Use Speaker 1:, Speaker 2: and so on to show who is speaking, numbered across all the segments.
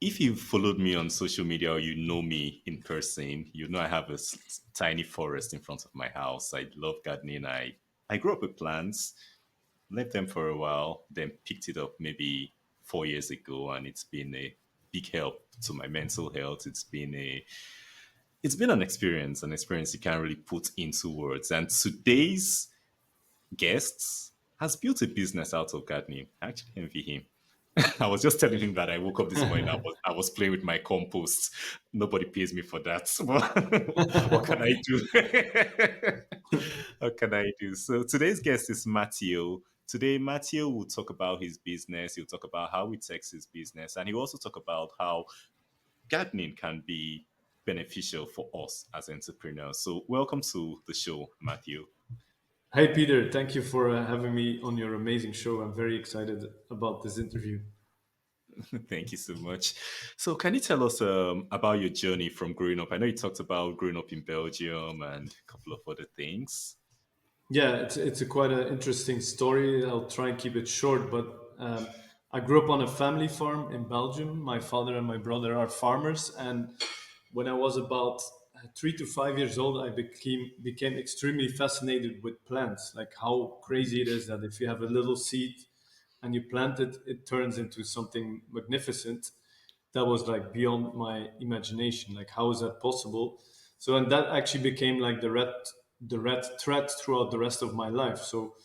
Speaker 1: If you've followed me on social media or you know me in person, you know I have a tiny forest in front of my house. I love gardening. I grew up with plants, left them for a while, then picked it up maybe 4 years ago, and it's been a big help to my mental health. It's been an experience you can't really put into words. And today's guest has built a business out of gardening. I actually envy him. I was just telling him that I woke up this morning. I was playing with my compost. Nobody pays me for that. But what can I do? What can I do? So today's guest is Matthieu. Today, Matthieu will talk about his business. He'll talk about how he takes his business, and he'll also talk about how gardening can be beneficial for us as entrepreneurs. So, welcome to the show, Matthieu.
Speaker 2: Hey, Peter, thank you for having me on your amazing show. I'm very excited about this interview.
Speaker 1: Thank you so much. So, can you tell us about your journey from growing up? I know you talked about growing up in Belgium and a couple of other things.
Speaker 2: Yeah, it's a quite an interesting story. I'll try and keep it short, but I grew up on a family farm in Belgium. My father and my brother are farmers, and when I was about 3 to 5 years old, I became extremely fascinated with plants. Like how crazy it is that if you have a little seed and you plant it, it turns into something magnificent. That was like beyond my imagination. Like how is that possible? So and that actually became like the red thread throughout the rest of my life. So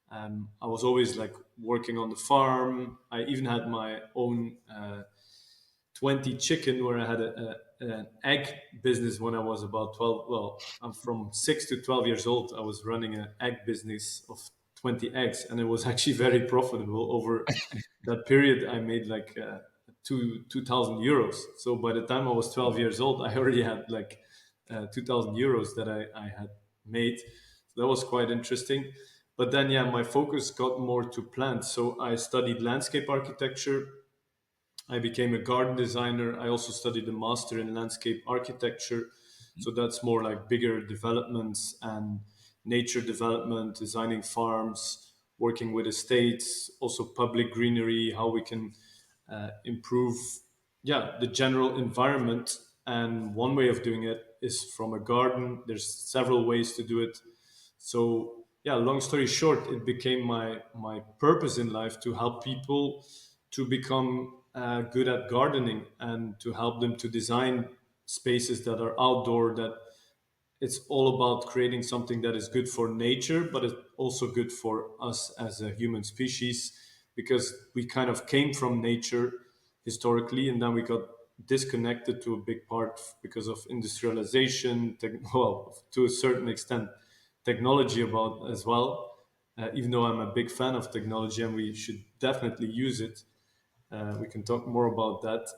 Speaker 2: I was always like working on the farm. I even had my own 20 chicken where I had an egg business when I was about 12. Well, I'm from 6 to 12 years old. I was running an egg business of 20 eggs, and it was actually very profitable. Over that period, I made like 2,000 euros. So by the time I was 12 years old, I already had like 2,000 euros that I had made. So that was quite interesting. But then, yeah, my focus got more to plants. So I studied landscape architecture. I became a garden designer. I also studied a master in landscape architecture. So that's more like bigger developments and nature development, designing farms, working with estates, also public greenery, how we can improve, yeah, the general environment. And one way of doing it is from a garden. There's several ways to do it. So yeah, long story short, it became my purpose in life to help people to become good at gardening and to help them to design spaces that are outdoor, that it's all about creating something that is good for nature, but it's also good for us as a human species, because we kind of came from nature historically, and then we got disconnected to a big part because of industrialization, well, to a certain extent, technology about as well. Even though I'm a big fan of technology and we should definitely use it, we can talk more about that.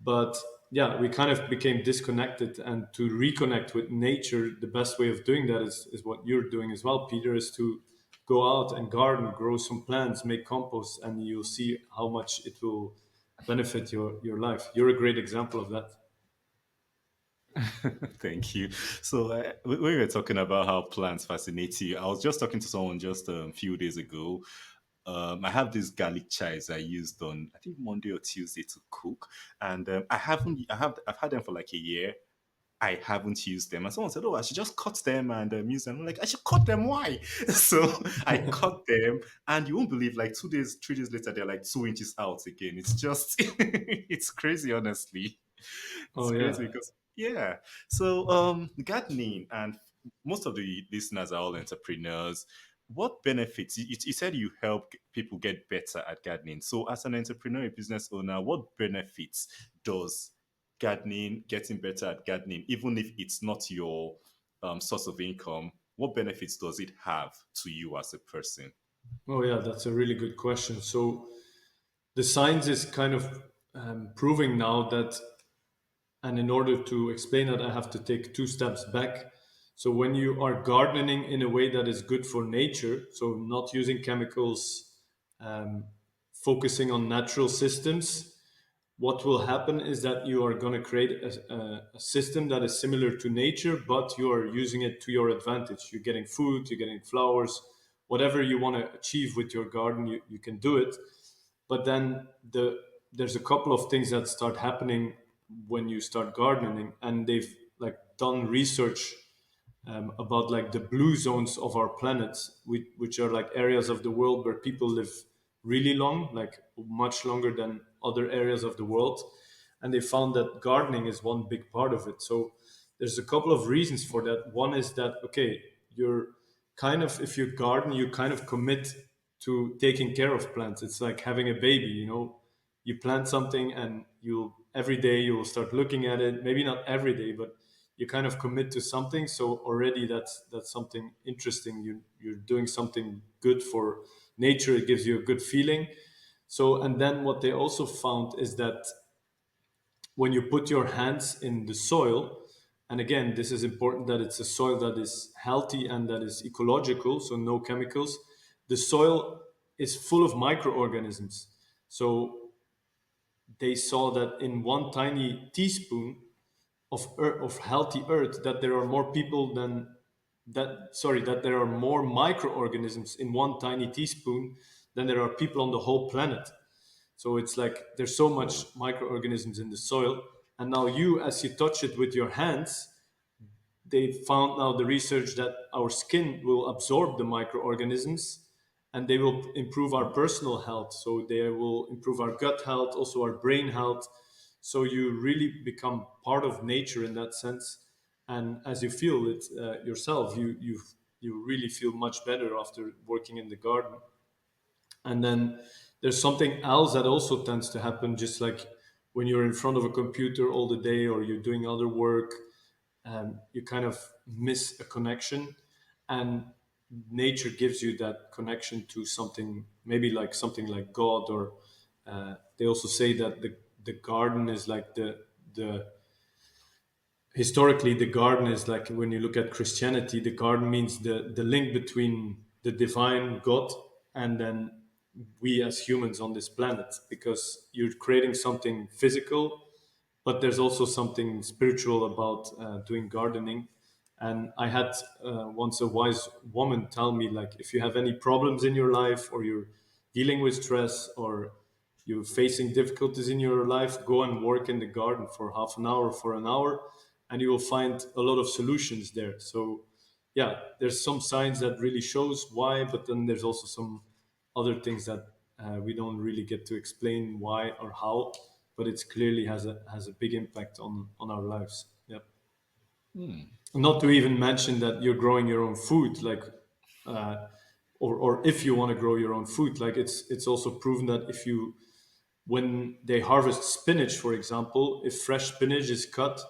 Speaker 2: But yeah, we kind of became disconnected, and to reconnect with nature, the best way of doing that is what you're doing as well, Peter, is to go out and garden, grow some plants, make compost, and you'll see how much it will benefit your life. You're a great example of that.
Speaker 1: Thank you. So, when we were talking about how plants fascinate you, I was just talking to someone just a few days ago. I have these garlic chives I used on I think Monday or Tuesday to cook, and I've had them for like a year. I haven't used them. And someone said, "Oh, I should just cut them and use them." I'm like, "I should cut them. Why?" So I cut them, and you won't believe, like 2 days, 3 days later, they're like 2 inches out again. It's just, it's crazy, honestly. It's
Speaker 2: Oh
Speaker 1: crazy
Speaker 2: yeah.
Speaker 1: because, yeah. So, gardening, and most of the listeners are all entrepreneurs. What benefits? You said you help people get better at gardening. So, as an entrepreneur, a business owner, what benefits does getting better at gardening, even if it's not your source of income, what benefits does it have to you as a person?
Speaker 2: Oh yeah, that's a really good question. So the science is kind of proving now that, and in order to explain that, I have to take two steps back. So when you are gardening in a way that is good for nature, so not using chemicals, um, focusing on natural systems, what will happen is that you are going to create a system that is similar to nature, but you are using it to your advantage. You're getting food, you're getting flowers, whatever you want to achieve with your garden, you can do it. But then there's a couple of things that start happening when you start gardening, and they've like done research about like the blue zones of our planet, which are like areas of the world where people live really long, like much longer than other areas of the world. And they found that gardening is one big part of it. So there's a couple of reasons for that. One is that, okay, you're kind of, if you garden, you kind of commit to taking care of plants. It's like having a baby, you know, you plant something and you'll every day you will start looking at it, maybe not every day, but you kind of commit to something. So already that's something interesting. You're doing something good for nature. It gives you a good feeling. So, and then what they also found is that when you put your hands in the soil, and again, this is important that it's a soil that is healthy and that is ecological, so no chemicals. The soil is full of microorganisms. So they saw that in one tiny teaspoon of healthy earth, that there are more people than that. Sorry, that there are more microorganisms in one tiny teaspoon than there are people on the whole planet. So it's like there's so
Speaker 1: Oh,
Speaker 2: much microorganisms in the soil, and now you, as you touch it with your hands, they found now the research that our skin will absorb the microorganisms and they will improve our personal health. So they will improve our gut health, also our brain health. So you really become part of nature in that sense. And as you feel it yourself, you really feel much better after working in the garden. And then there's something else that also tends to happen, just like when you're in front of a computer all the day or you're doing other work, you kind of miss a connection, and nature gives you that connection to something, maybe like something like God. Or they also say that the garden is like the historically the garden is like, when you look at Christianity, the garden means the link between the divine God and then we as humans on this planet, because you're creating something physical, but there's also something spiritual about doing gardening. And I had once a wise woman tell me, like, if you have any problems in your life, or you're dealing with stress, or you're facing difficulties in your life, go and work in the garden for half an hour, for an hour, and you will find a lot of solutions there. So yeah, there's some signs that really shows why, but then there's also some other things that we don't really get to explain why or how, but it clearly has a big impact on our lives. Yeah. Not to even mention that you're growing your own food, like, uh, or if you want to grow your own food, like it's also proven that if you when they harvest spinach, for example, if fresh spinach is cut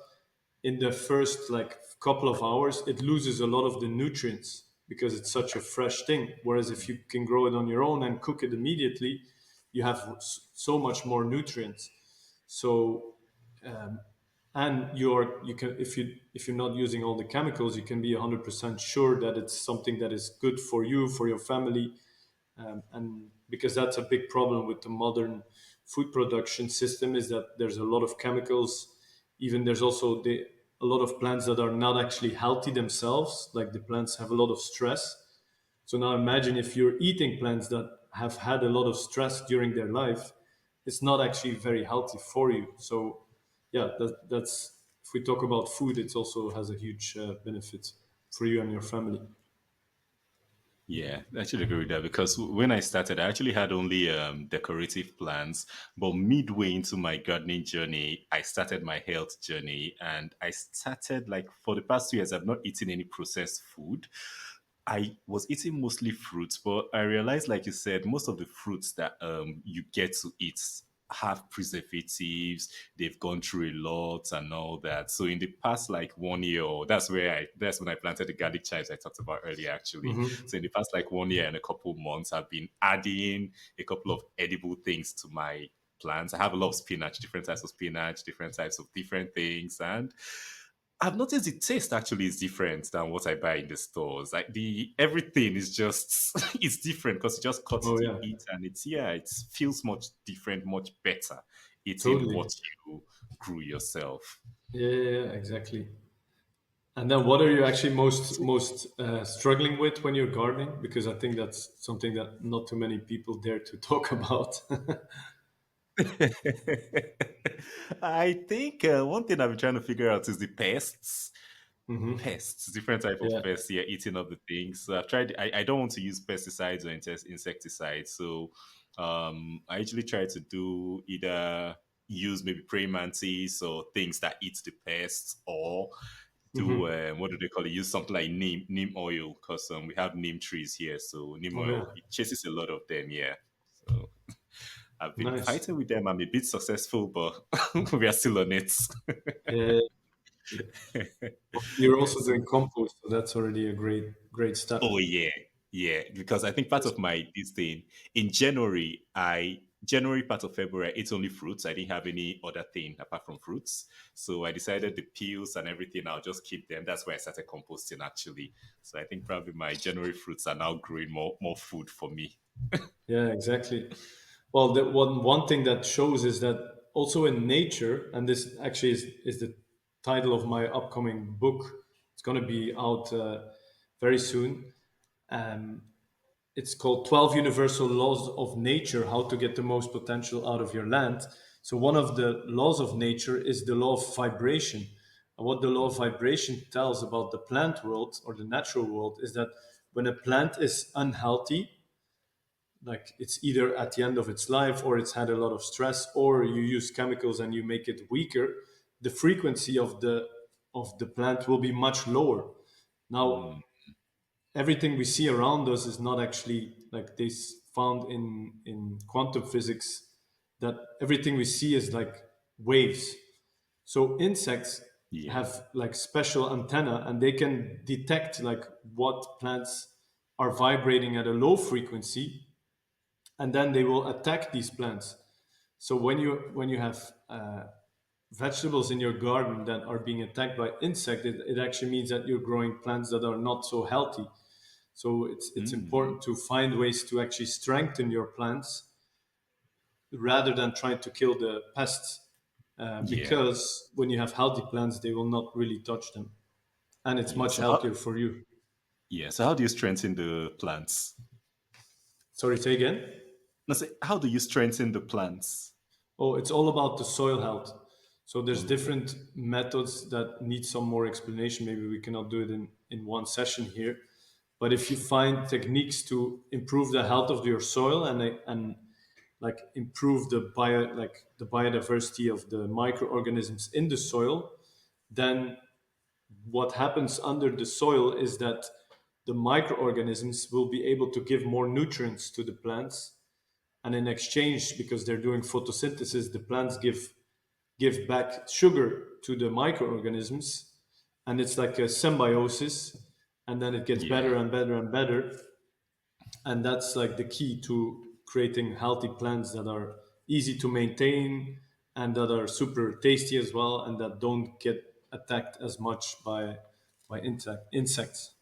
Speaker 2: in the first like couple of hours, it loses a lot of the nutrients because it's such a fresh thing. Whereas if you can grow it on your own and cook it immediately, you have so much more nutrients. So and you can, if you're not using all the chemicals, you can be 100% sure that it's something that is good for you, for your family. And because that's a big problem with the modern food production system, is that there's a lot of chemicals. Even there's also a lot of plants that are not actually healthy themselves, like the plants have a lot of stress. So now imagine if you're eating plants that have had a lot of stress during their life, it's not actually very healthy for you. So yeah, that's, if we talk about food, it also has a huge benefit for you and your family.
Speaker 1: yeah, I actually agree with that because when I started, I actually had only decorative plants. But midway into my gardening journey, I started my health journey, and I started like for the past 2 years, I've not eaten any processed food. I was eating mostly fruits, but I realized, like you said, most of the fruits that you get to eat have preservatives. They've gone through a lot and all that. So in the past, like 1 year, or that's when I planted the garlic chives I talked about earlier, actually.
Speaker 2: Hmm.
Speaker 1: So in the past, like 1 year and a couple months, I've been adding a couple of edible things to my plants. I have a lot of spinach, different types of spinach, different types of different things, and I've noticed the taste actually is different than what I buy in the stores. Like the everything is just it's different because you just cut
Speaker 2: Oh
Speaker 1: it, you
Speaker 2: yeah,
Speaker 1: eat, and it feels much different, much better eating
Speaker 2: totally.
Speaker 1: what you grew yourself.
Speaker 2: Yeah, yeah, yeah, exactly. And then, what are you actually most struggling with when you're gardening? Because I think that's something that not too many people dare to talk about.
Speaker 1: I think one thing I've been trying to figure out is the pests.
Speaker 2: Hmm.
Speaker 1: Pests, different type of
Speaker 2: Yeah.
Speaker 1: pests here eating up the things. So I've tried. I don't want to use pesticides or insecticides. So I usually try to do either use maybe praying mantis or things that eat the pests, or do
Speaker 2: Hmm.
Speaker 1: what do they call it? Use something like neem oil, because we have neem trees here. So neem
Speaker 2: Oh yeah.
Speaker 1: oil, it chases a lot of them. Yeah. So I've been
Speaker 2: Nice.
Speaker 1: fighting with them. I'm a bit successful, but we are still on it.
Speaker 2: Yeah. You're also doing compost, so that's already a great
Speaker 1: Oh
Speaker 2: step.
Speaker 1: yeah, yeah. Because I think part
Speaker 2: That's
Speaker 1: of my this thing in January, January part of February, I ate only fruits. I didn't have any other thing apart from fruits. So I decided the peels and everything, I'll just keep them. That's why I started composting actually. So I think probably my January fruits are now growing more food for me.
Speaker 2: Yeah, exactly. Well, the one thing that shows is that also in nature, and this actually is the title of my upcoming book. It's going to be out very soon. Um, it's called 12 Universal Laws of Nature: How to Get the Most Potential Out of Your Land. So one of the laws of nature is the law of vibration. And what the law of vibration tells about the plant world or the natural world is that when a plant is unhealthy, like it's either at the end of its life or it's had a lot of stress, or you use chemicals and you make it weaker, the frequency of the plant will be much lower. Now,
Speaker 1: Mm,
Speaker 2: everything we see around us is not actually like this found in quantum physics, that everything we see is like waves. So insects
Speaker 1: yeah.
Speaker 2: have like special antenna, and they can detect like what plants are vibrating at a low frequency, and then they will attack these plants. So when you have vegetables in your garden that are being attacked by insect, it actually means that you're growing plants that are not so healthy. So it's
Speaker 1: Mm,
Speaker 2: important to find ways to actually strengthen your plants rather than trying to kill the pests,
Speaker 1: yeah.
Speaker 2: because when you have healthy plants, they will not really touch them, and it's
Speaker 1: Yeah.
Speaker 2: much
Speaker 1: So how
Speaker 2: healthier for you.
Speaker 1: so how do you strengthen the plants?
Speaker 2: Sorry, say again.
Speaker 1: No, say, how do you strengthen the plants?
Speaker 2: Oh, it's all about the soil health. So there's
Speaker 1: Okay.
Speaker 2: different methods that need some more explanation. Maybe we cannot do it in one session here. But if you find techniques to improve the health of your soil and like improve the biodiversity of the microorganisms in the soil, then what happens under the soil is that the microorganisms will be able to give more nutrients to the plants, and in exchange, because they're doing photosynthesis, the plants give back sugar to the microorganisms, and it's like a symbiosis, and then it gets better
Speaker 1: Yeah.
Speaker 2: and better and better, and that's like the key to creating healthy plants that are easy to maintain and that are super tasty as well, and that don't get attacked as much by insects.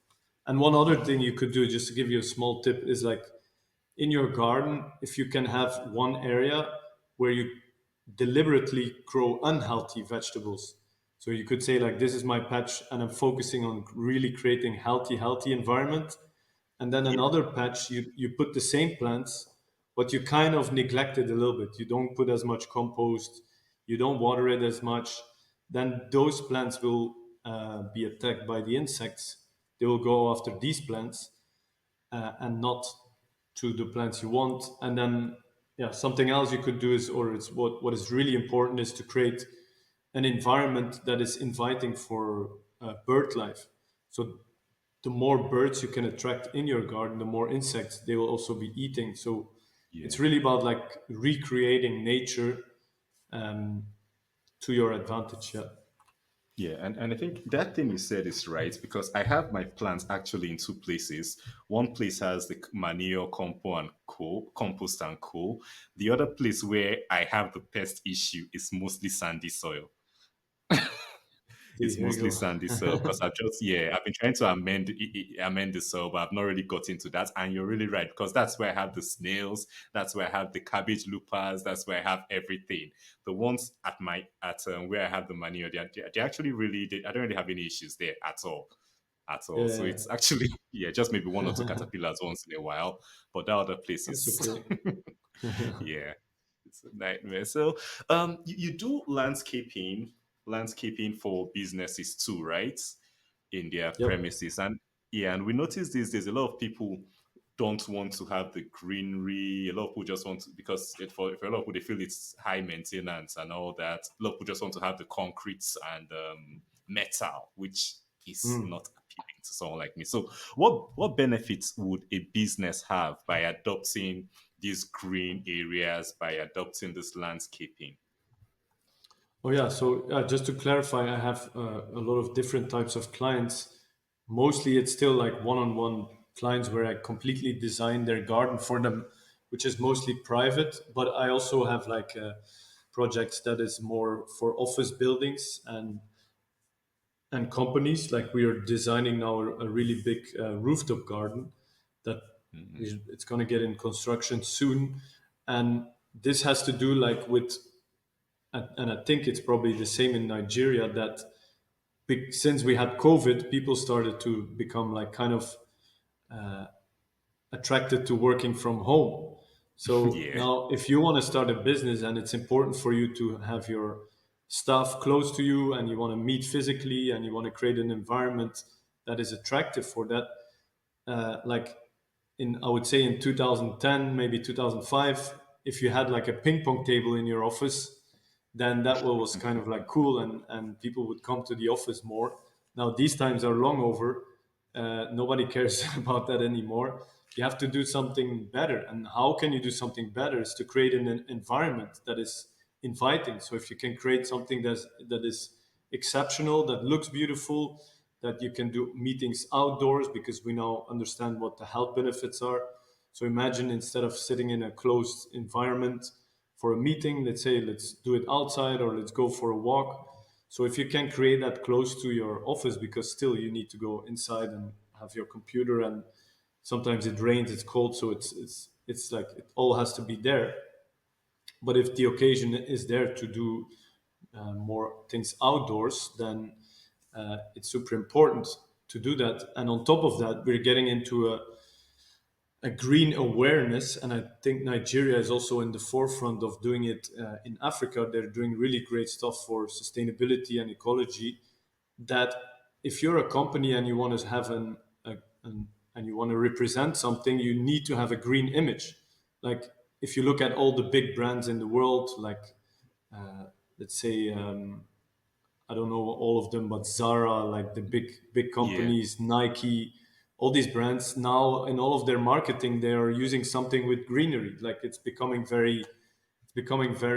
Speaker 2: And one other thing you could do, just to give you a small tip, is like in your garden, if you can have one area where you deliberately grow unhealthy vegetables. So you could say like, this is my patch and I'm focusing on really creating healthy environment. And then
Speaker 1: Yeah.
Speaker 2: another patch, you put the same plants, but you kind of neglect it a little bit. You don't put as much compost, you don't water it as much. Then those plants will be attacked by the insects. They will go after these plants and not to the plants you want. And then, yeah, something else you could do is, or it's what is really important is to create an environment that is inviting for bird life. So the more birds you can attract in your garden, the more insects they will also be eating. So it's
Speaker 1: Yeah.
Speaker 2: really about like recreating nature um, to your advantage. Yeah.
Speaker 1: Yeah, and I think that thing you said is right because I have my plants actually in two places. One place has the manure, compost and co. The other place where I have the pest issue is mostly sandy soil.
Speaker 2: See,
Speaker 1: It's
Speaker 2: here
Speaker 1: mostly
Speaker 2: you
Speaker 1: sandy soil
Speaker 2: go.
Speaker 1: because I've been trying to amend the soil, but I've not really got into that. And you're really right because that's where I have the snails, that's where I have the cabbage loopers, that's where I have everything. The ones at where I have the manure, they actually I don't really have any issues there at all. At all. So
Speaker 2: Yeah,
Speaker 1: it's actually just maybe one or two caterpillars once in a while, but that other place
Speaker 2: that's
Speaker 1: is
Speaker 2: okay.
Speaker 1: yeah. It's a nightmare. So, you do landscaping for businesses too, right? In their
Speaker 2: Yep.
Speaker 1: premises, and yeah, and we notice these days a lot of people don't want to have the greenery. A lot of people just want to, because for a lot of people they feel it's high maintenance and all that. A lot of people just want to have the concrete and metal, which is
Speaker 2: Mm.
Speaker 1: not appealing to someone like me. So, what benefits would a business have by adopting these green areas, by adopting this landscaping?
Speaker 2: Oh yeah. So just to clarify, I have a lot of different types of clients. Mostly, it's still like one-on-one clients where I completely design their garden for them, which is mostly private. But I also have like projects that is more for office buildings and companies. Like we are designing now a really big rooftop garden that it's going to get in construction soon, and this has to do like with, and I think it's probably the same in Nigeria, that since we had COVID, people started to become like kind of attracted to working from home. So
Speaker 1: Yeah.
Speaker 2: now, if you want to start a business and it's important for you to have your staff close to you and you want to meet physically and you want to create an environment that is attractive for that, like in, I would say in 2010, maybe 2005, if you had like a ping pong table in your office, then that was kind of like cool, and people would come to the office more. Now these times are long over. Nobody cares about that anymore. You have to do something better, and how can you do something better is to create an environment that is inviting. So if you can create something that is exceptional, that looks beautiful, that you can do meetings outdoors, because we now understand what the health benefits are. So imagine, instead of sitting in a closed environment for a meeting, let's say let's do it outside or let's go for a walk. So if you can create that close to your office, because still you need to go inside and have your computer, and sometimes it rains, it's cold, so it's like it all has to be there. But if the occasion is there to do more things outdoors, then it's super important to do that. And on top of that, we're getting into a green awareness, and I think Nigeria is also in the forefront of doing it in Africa. They're doing really great stuff for sustainability and ecology. That if you're a company and you want to have and you want to represent something, you need to have a green image. Like if you look at all the big brands in the world, like let's say I don't know all of them, but Zara, like the big
Speaker 1: Yeah.
Speaker 2: companies, Nike, all these brands now in all of their marketing, they are using something with greenery. Like it's becoming very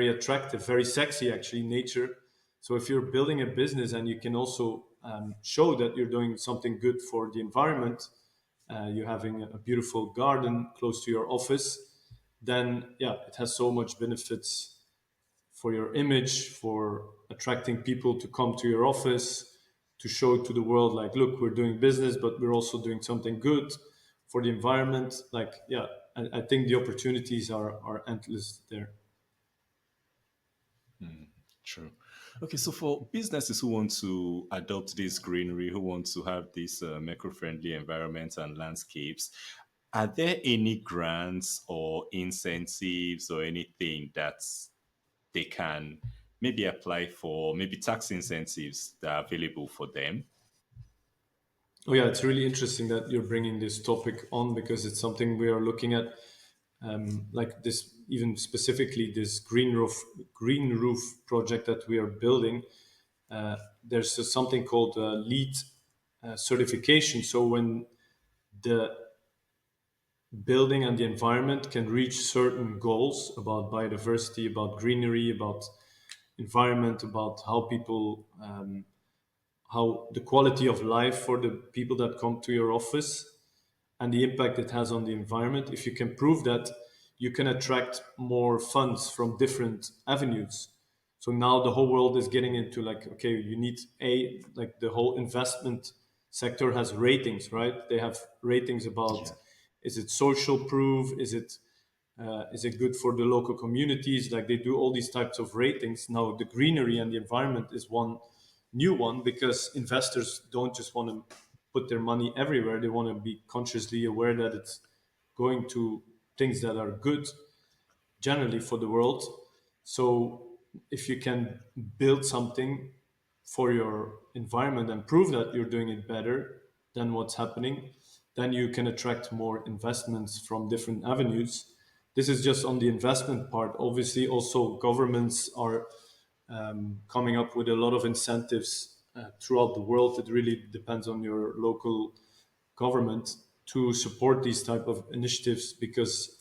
Speaker 2: attractive, very sexy actually, nature. So if you're building a business and you can also show that you're doing something good for the environment, you're having a beautiful garden close to your office, then yeah, it has so much benefits for your image, for attracting people to come to your office, to show to the world, like, look, we're doing business, but we're also doing something good for the environment. Like, yeah, I think the opportunities are endless there.
Speaker 1: True. Okay, so for businesses who want to adopt this greenery, who want to have these eco-friendly environments and landscapes, are there any grants or incentives or anything that they can maybe apply for, maybe tax incentives that are available for them?
Speaker 2: Oh yeah, it's really interesting that you're bringing this topic on, because it's something we are looking at. Like this, even specifically this green roof project that we are building. There's something called LEED certification. So when the building and the environment can reach certain goals about biodiversity, about greenery, about environment, about how people, how the quality of life for the people that come to your office, and the impact it has on the environment. If you can prove that, you can attract more funds from different avenues. So now the whole world is getting into like, okay, you need like the whole investment sector has ratings, right? They have ratings about,
Speaker 1: Yeah.
Speaker 2: is it social proof? Is it good for the local communities? Like they do all these types of ratings. Now the greenery and the environment is one new one, because investors don't just want to put their money everywhere. They want to be consciously aware that it's going to things that are good generally for the world. So if you can build something for your environment and prove that you're doing it better than what's happening, then you can attract more investments from different avenues. This is just on the investment part. Obviously, also governments are coming up with a lot of incentives throughout the world. It really depends on your local government to support these type of initiatives, because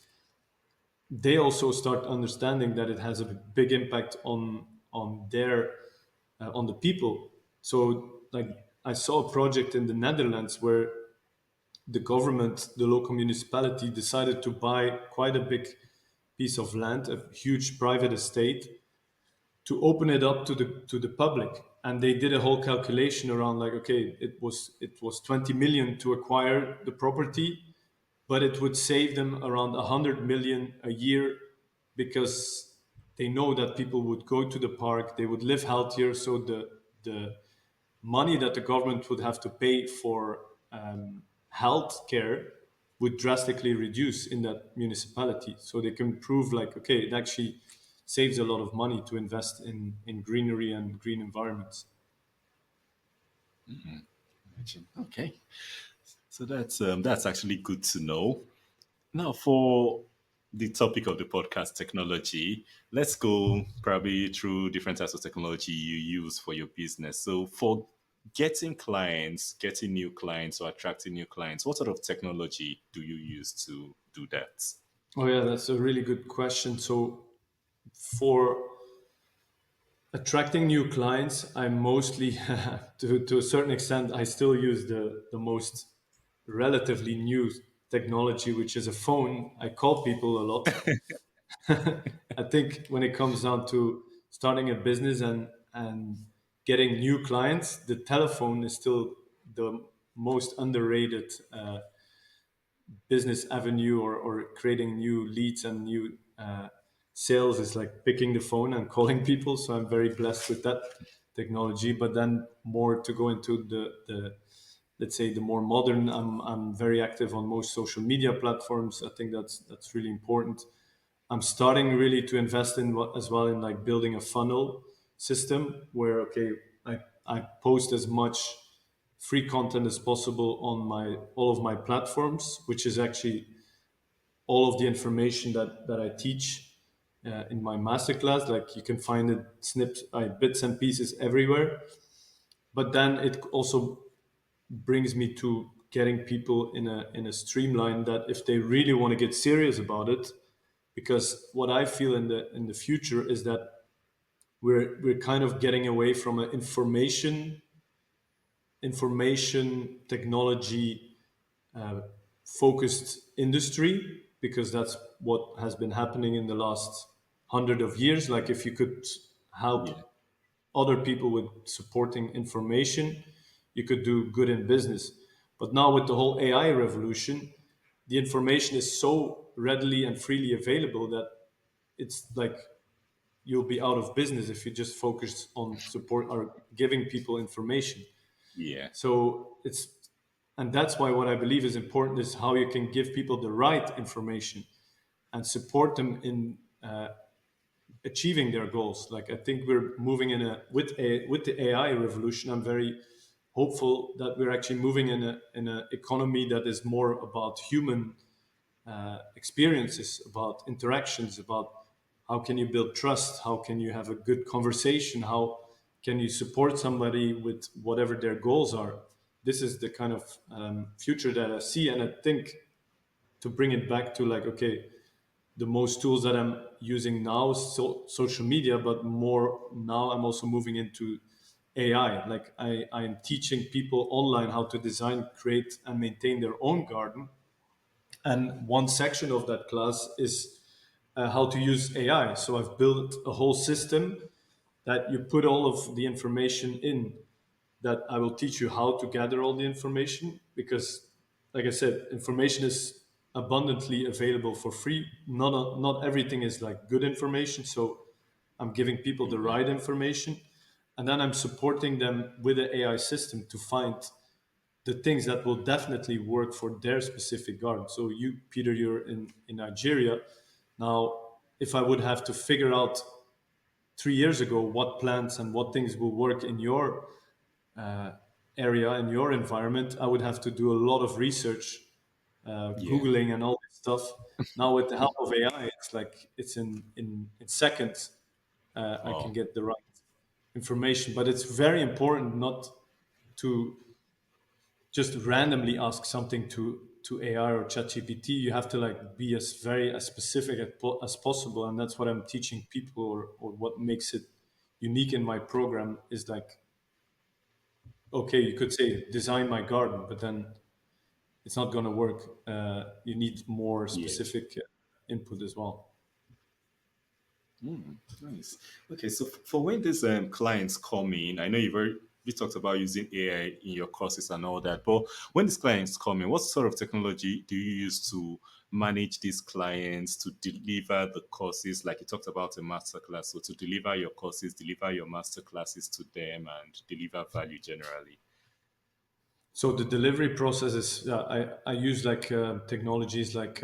Speaker 2: they also start understanding that it has a big impact on their on the people. So like I saw a project in the Netherlands where the government, the local municipality, decided to buy quite a big piece of land, a huge private estate, to open it up to the public. And they did a whole calculation around like, okay, it was 20 million to acquire the property, but it would save them around 100 million a year, because they know that people would go to the park, they would live healthier. So the money that the government would have to pay for health care would drastically reduce in that municipality. So they can prove like, okay, it actually saves a lot of money to invest in greenery and green environments.
Speaker 1: Imagine. Okay. So that's actually good to know. Now, for the topic of the podcast, technology, let's go probably through different types of technology you use for your business. So, for getting clients, getting new clients, or attracting new clients, what sort of technology do you use to do that?
Speaker 2: Oh yeah, that's a really good question. So for attracting new clients, I mostly, to a certain extent, I still use the most relatively new technology, which is a phone. I call people a lot. I think when it comes down to starting a business and getting new clients, the telephone is still the most underrated business avenue, or creating new leads and new sales is like picking the phone and calling people. So I'm very blessed with that technology. But then more to go into the let's say the more modern, I'm very active on most social media platforms. I think that's really important. I'm starting really to invest in what as well, in like building a funnel system where, okay, I post as much free content as possible on my all of my platforms, which is actually all of the information that I teach in my masterclass. Like you can find it snips, bits and pieces everywhere. But then it also brings me to getting people in a streamline that if they really want to get serious about it, because what I feel in the future is that we're kind of getting away from an information technology focused industry, because that's what has been happening in the last hundred of years. Like if you could
Speaker 1: Yeah.
Speaker 2: help other people with supporting information, you could do good in business. But now with the whole AI revolution, the information is so readily and freely available that it's like you'll be out of business if you just focus on support or giving people information.
Speaker 1: Yeah.
Speaker 2: So it's, and that's why what I believe is important is how you can give people the right information and support them in achieving their goals. Like I think we're moving in a with the AI revolution. I'm very hopeful that we're actually moving in a economy that is more about human experiences, about interactions, about how can you build trust, how can you have a good conversation, how can you support somebody with whatever their goals are. This is the kind of future that I see, and I think to bring it back to like, okay, the most tools that I'm using now is social media, but more now I'm also moving into AI. Like I'm teaching people online how to design, create, and maintain their own garden. And one section of that class is how to use AI. So I've built a whole system that you put all of the information in, that I will teach you how to gather all the information, because like I said, information is abundantly available for free. Not everything is like good information. So I'm giving people the
Speaker 1: Yeah.
Speaker 2: right information, and then I'm supporting them with the AI system to find the things that will definitely work for their specific garden. So you, Peter, you're in Nigeria. Now, if I would have to figure out 3 years ago what plants and what things will work in your area, in your environment, I would have to do a lot of research,
Speaker 1: Yeah.
Speaker 2: Googling and all this stuff. Now with the help of AI, it's like it's in seconds. I can
Speaker 1: Oh,
Speaker 2: get the right information, but it's very important not to just randomly ask something to AI or ChatGPT. You have to like be as specific as possible, and that's what I'm teaching people, or what makes it unique in my program is like, okay, you could say design my garden, but then it's not going to work. You need more
Speaker 1: yeah.
Speaker 2: specific input as well.
Speaker 1: Nice. Okay, so for when these clients come in, I know you talked about using AI in your courses and all that, but when these clients come in, what sort of technology do you use to manage these clients to deliver the courses? Like you talked about a masterclass, so to deliver your courses, deliver your masterclasses to them, and deliver value generally.
Speaker 2: So the delivery process is I use like technologies like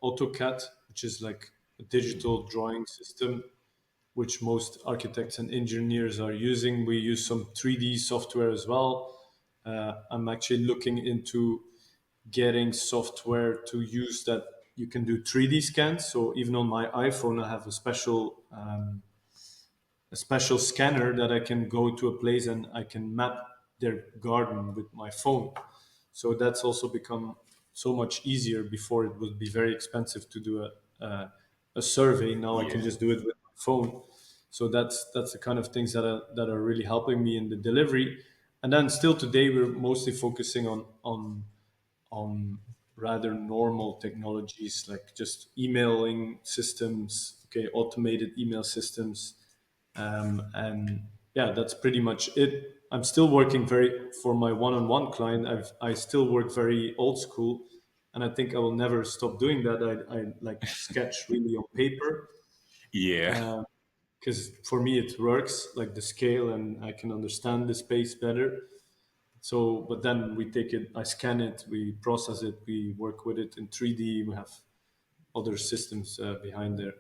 Speaker 2: AutoCAD, which is like a digital drawing system, which most architects and engineers are using. We use some 3D software as well. I'm actually looking into getting software to use that you can do 3D scans. So even on my iPhone, I have a special scanner that I can go to a place and I can map their garden with my phone. So that's also become so much easier. Before it would be very expensive to do a survey. Now I can
Speaker 1: Yeah.
Speaker 2: just do it with my phone. So that's the kind of things that are really helping me in the delivery. And then still today we're mostly focusing on rather normal technologies like just emailing systems, okay, automated email systems, and yeah, that's pretty much it. I'm still working very for my one-on-one client. I still work very old school, and I think I will never stop doing that. I like sketch really on paper
Speaker 1: Yeah.
Speaker 2: because for me it works like the scale, and I can understand the space better. So, but then we take it, I scan it, we process it, we work with it in 3D. We have other systems behind there.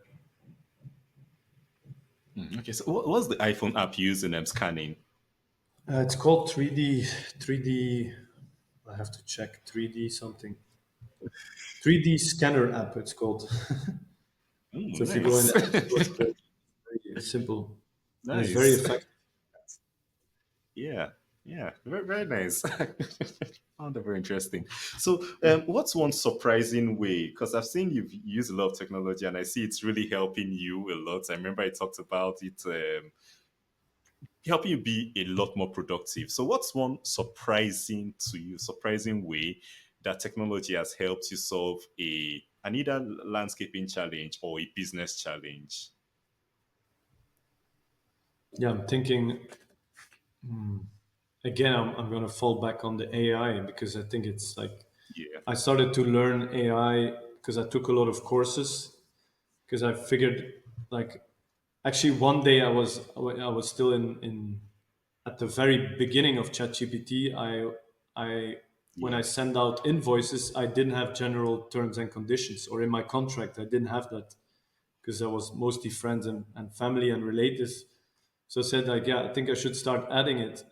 Speaker 1: Okay, so what's the iPhone app using scanning?
Speaker 2: It's called 3D. 3D. I have to check 3D something. 3D scanner app. It's called. So if you go in
Speaker 1: Nice.
Speaker 2: the App Store, it's very simple and it's very
Speaker 1: Nice.
Speaker 2: effective.
Speaker 1: Yeah, yeah, very, very nice. Found that very interesting. So, what's one surprising way? Because I've seen you've used a lot of technology, and I see it's really helping you a lot. I remember I talked about it helping you be a lot more productive. So, what's one surprising to you, surprising way that technology has helped you solve a an either landscaping challenge or a business challenge?
Speaker 2: Yeah, I'm thinking again. I'm going to fall back on the AI because I think it's like
Speaker 1: Yeah,
Speaker 2: I started to learn AI because I took a lot of courses because I figured like actually one day I was still in at the very beginning of ChatGPT. I when I
Speaker 1: yeah,
Speaker 2: send out invoices, I didn't have general terms and conditions, or in my contract, I didn't have that because I was mostly friends and family and relatives. So I said like, yeah, I think I should start adding it.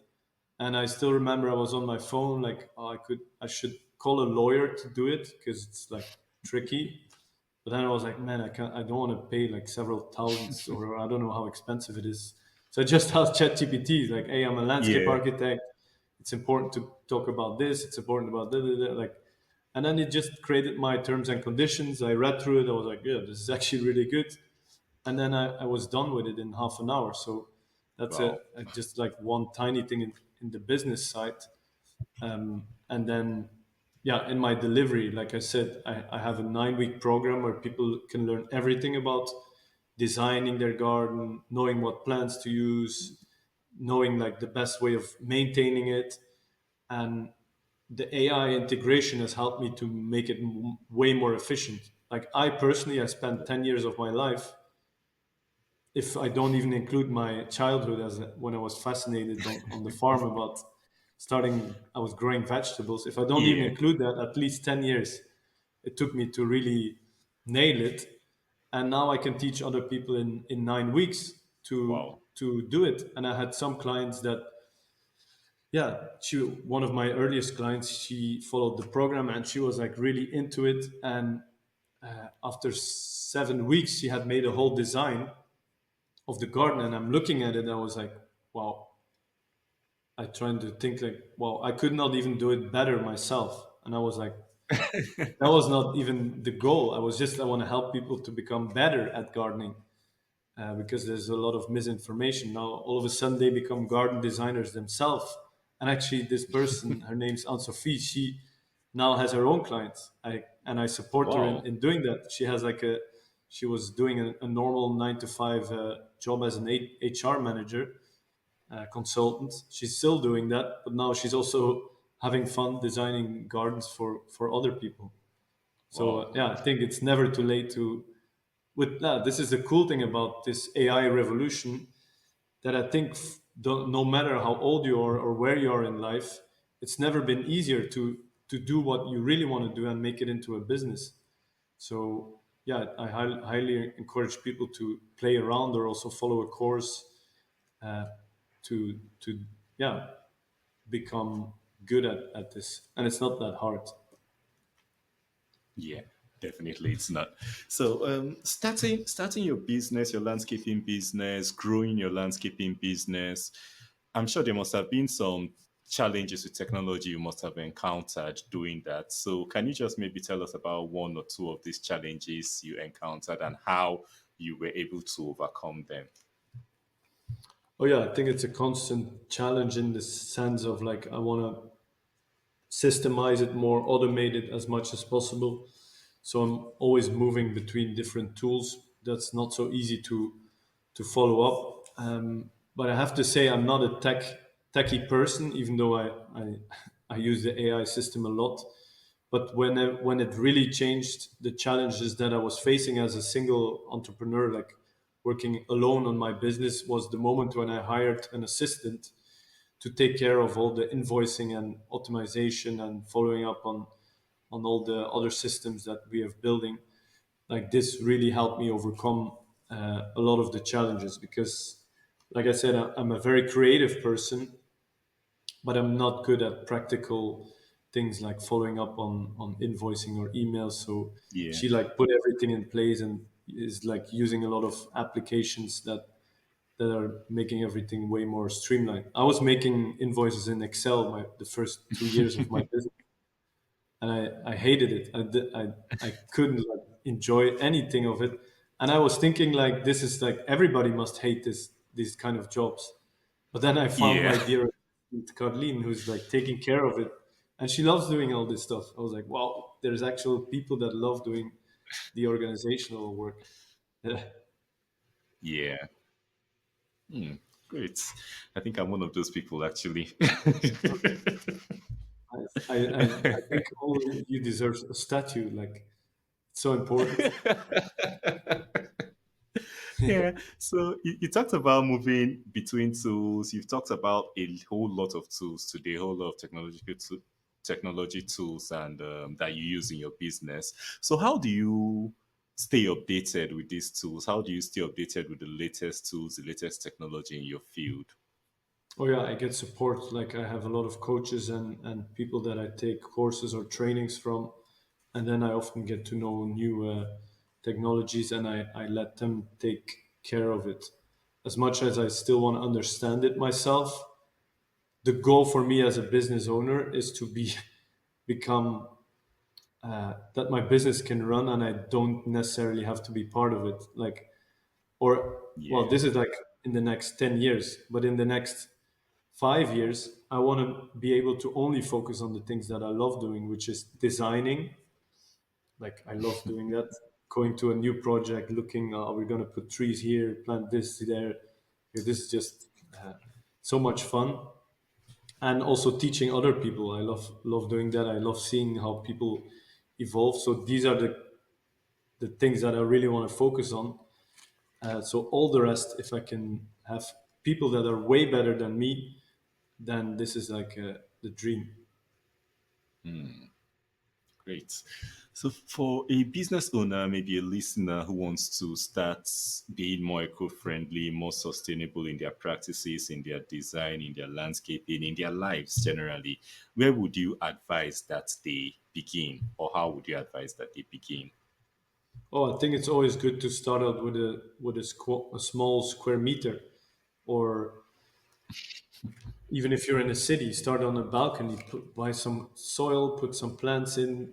Speaker 2: And I still remember I was on my phone, like, oh, I should call a lawyer to do it because it's like tricky. But then I was like, man, I don't want to pay like several thousands, or I don't know how expensive it is. So I just asked ChatGPT, like, hey, I'm a landscape
Speaker 1: yeah,
Speaker 2: architect. It's important to talk about this. It's important about that, like, and then it just created my terms and conditions. I read through it. I was like, yeah, this is actually really good. And then I was done with it in half an hour. So that's
Speaker 1: wow,
Speaker 2: just like one tiny thing in the business side. And then yeah, in my delivery, like I said, I have a 9-week program where people can learn everything about designing their garden, knowing what plants to use, knowing like the best way of maintaining it. And the AI integration has helped me to make it way more efficient. Like I personally, I spent 10 years of my life, if I don't even include my childhood as when I was fascinated on the farm about starting, I was growing vegetables. If I don't even
Speaker 1: yeah.
Speaker 2: include that, at least 10 years it took me to really nail it. And now I can teach other people in 9 weeks. to
Speaker 1: Wow.
Speaker 2: to do it. And I had some clients that, yeah, she one of my earliest clients, she followed the program and she was like really into it. And after 7 weeks, she had made a whole design of the garden, and I'm looking at it. I was like, wow. I trying to think like, wow, I could not even do it better myself. And I was like, that was not even the goal. I want to help people to become better at gardening, because there's a lot of misinformation now. All of a sudden, they become garden designers themselves. And actually, this person, her name's Anne Sophie, she now has her own clients. I support her
Speaker 1: Wow.
Speaker 2: in doing that. She was doing a normal 9 to 5 job as an HR manager, consultant. She's still doing that, but now she's also having fun designing gardens for other people. So
Speaker 1: Wow.
Speaker 2: yeah, I think it's never too late to with that. This is the cool thing about this AI revolution, that I think no matter how old you are or where you are in life, it's never been easier to do what you really want to do and make it into a business. So yeah, I highly encourage people to play around or also follow a course, uh, to yeah, become good at this, and it's not that hard.
Speaker 1: Yeah, definitely it's not. So starting your business, your landscaping business, growing your landscaping business, I'm sure there must have been some challenges with technology you must have encountered doing that. So can you just maybe tell us about one or two of these challenges you encountered and how you were able to overcome them?
Speaker 2: Oh yeah, I think it's a constant challenge in the sense of like, I want to systemize it more, automate it as much as possible. So I'm always moving between different tools. That's not so easy to follow up. But I have to say, I'm not a techie person, even though I use the AI system a lot. But when it really changed, the challenges that I was facing as a single entrepreneur, like working alone on my business, was the moment when I hired an assistant to take care of all the invoicing and optimization and following up on all the other systems that we have building. Like, this really helped me overcome a lot of the challenges, because like I said, I'm a very creative person, but I'm not good at practical things like following up on invoicing or emails. So
Speaker 1: Yeah.
Speaker 2: she like put everything in place and is like using a lot of applications that are making everything way more streamlined. I was making invoices in Excel the first 2 years of my business, and I hated it. I couldn't like enjoy anything of it, and I was thinking like, this is like, everybody must hate these kind of jobs. But then I found
Speaker 1: Yeah.
Speaker 2: my dear Carlene, who's like taking care of it, and she loves doing all this stuff. I was like, wow, there's actual people that love doing the organizational work.
Speaker 1: Yeah. Hmm. Great. I think I'm one of those people actually.
Speaker 2: I think only you deserve a statue. Like, it's so important.
Speaker 1: Yeah. So you talked about moving between tools. You've talked about a whole lot of tools today, a whole lot of technology tools, and that you use in your business. So how do you stay updated with these tools? How do you stay updated with the latest tools, the latest technology in your field?
Speaker 2: Oh yeah, I get support. Like, I have a lot of coaches and people that I take courses or trainings from, and then I often get to know new technologies, and I let them take care of it. As much as I still want to understand it myself, the goal for me as a business owner is to be become that my business can run, and I don't necessarily have to be part of it. Like, or well,
Speaker 1: Yeah.
Speaker 2: this is like in the next 10 years, but in the next 5 years, I want to be able to only focus on the things that I love doing, which is designing. Like, I love doing that. Going to a new project, looking, we're going to put trees here, plant this there. This is just so much fun. And also teaching other people. I love doing that. I love seeing how people evolve. So these are the things that I really want to focus on. So all the rest, if I can have people that are way better than me, then this is like the dream.
Speaker 1: Great. So, for a business owner, maybe a listener who wants to start being more eco friendly, more sustainable in their practices, in their design, in their landscaping, in their lives generally, where would you advise that they begin, or how would you advise that they begin?
Speaker 2: Oh, I think it's always good to start out with a small square meter, or even if you're in a city, start on a balcony, buy some soil, put some plants in,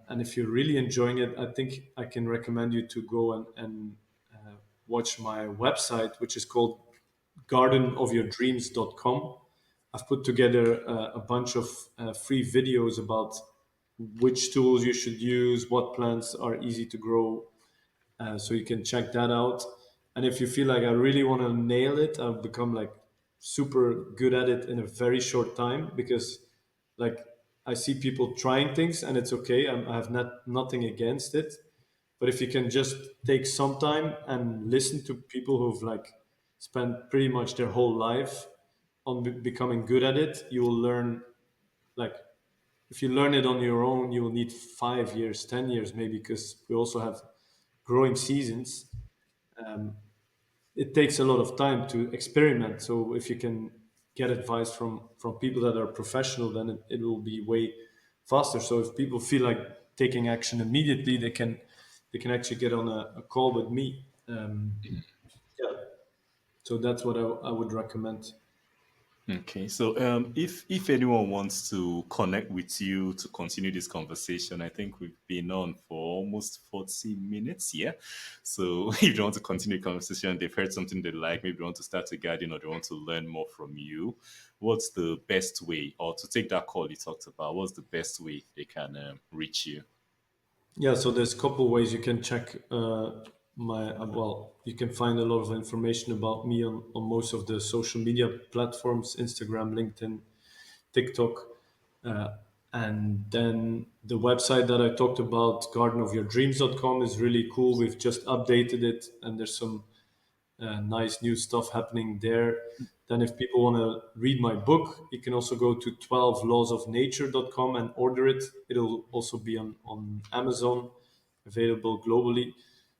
Speaker 2: and if you're really enjoying it, I think I can recommend you to go and watch my website, which is called gardenofyourdreams.com. I've put together a bunch of free videos about which tools you should use, what plants are easy to grow, so you can check that out. And if you feel like I really want to nail it, I'll become like super good at it in a very short time, because like I see people trying things and it's okay. I have nothing against it. But if you can just take some time and listen to people who've like spent pretty much their whole life on becoming good at it, you will learn. Like if you learn it on your own, you will need 5 years, 10 years maybe, because we also have growing seasons. It takes a lot of time to experiment. So if you can get advice from people that are professional, then it will be way faster. So if people feel like taking action immediately, they can actually get on a call with me. Yeah. So that's what I would recommend.
Speaker 1: Okay, so if anyone wants to connect with you to continue this conversation, I think we've been on for almost 40 minutes. Yeah, so if they want to continue the conversation, they've heard something they like, maybe they want to start a garden or they want to learn more from you. What's the best way, or to take that call you talked about? What's the best way they can reach you?
Speaker 2: Yeah, so there's a couple ways you can check my well, you can find a lot of information about me on most of the social media platforms: Instagram, LinkedIn, TikTok. Uh, and then the website that I talked about, gardenofyourdreams.com, is really cool. We've just updated it, and there's some nice new stuff happening there. Then, if people want to read my book, you can also go to 12lawsofnature.com and order it. It'll also be on Amazon, available globally.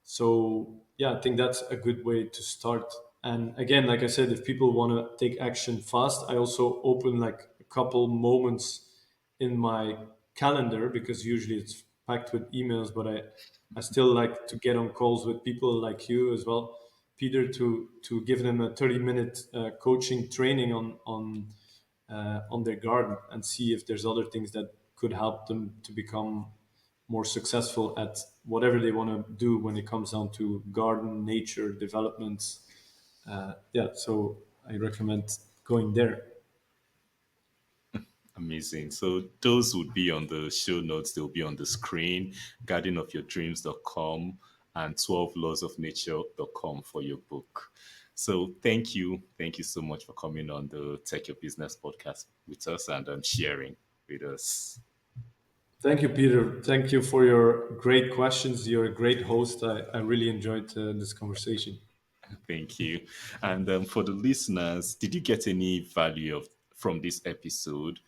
Speaker 2: So, yeah, I think that's a good way to start. And again, like I said, if people want to take action fast, I also open like a couple moments in my calendar, because usually it's packed with emails, but I still like to get on calls with people like you as well, Peter, to give them a 30-minute coaching training on their garden, and see if there's other things that could help them to become more successful at whatever they want to do when it comes down to garden, nature, developments. Yeah, so I recommend going there.
Speaker 1: Amazing. So those would be on the show notes. They'll be on the screen, gardenofyourdreams.com and 12lawsofnature.com for your book. So thank you. Thank you so much for coming on the Tech Your Business podcast with us and sharing with us.
Speaker 2: Thank you, Peter. Thank you for your great questions. You're a great host. I really enjoyed this conversation.
Speaker 1: Thank you. And for the listeners, did you get any value from this episode?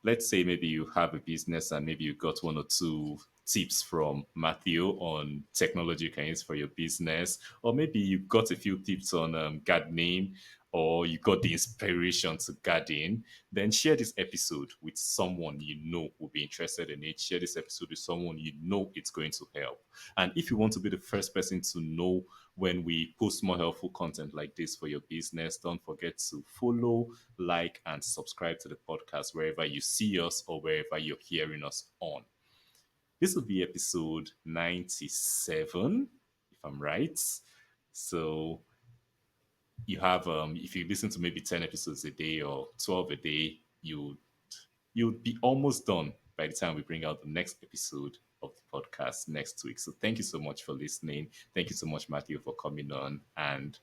Speaker 1: Let's say maybe you have a business and maybe you got one or two tips from Matthew on technology you can use for your business, or maybe you got a few tips on gardening, or you got the inspiration to garden, then share this episode with someone you know will be interested in it. Share this episode with someone you know it's going to help. And if you want to be the first person to know when we post more helpful content like this for your business, don't forget to follow, like, and subscribe to the podcast wherever you see us or wherever you're hearing us on. This will be episode 97, if I'm right. So you have if you listen to maybe 10 episodes a day or 12 a day, you'll be almost done by the time we bring out the next episode of the podcast next week. So thank you so much for listening. Thank you so much, Matthew, for coming on, and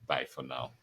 Speaker 1: bye for now.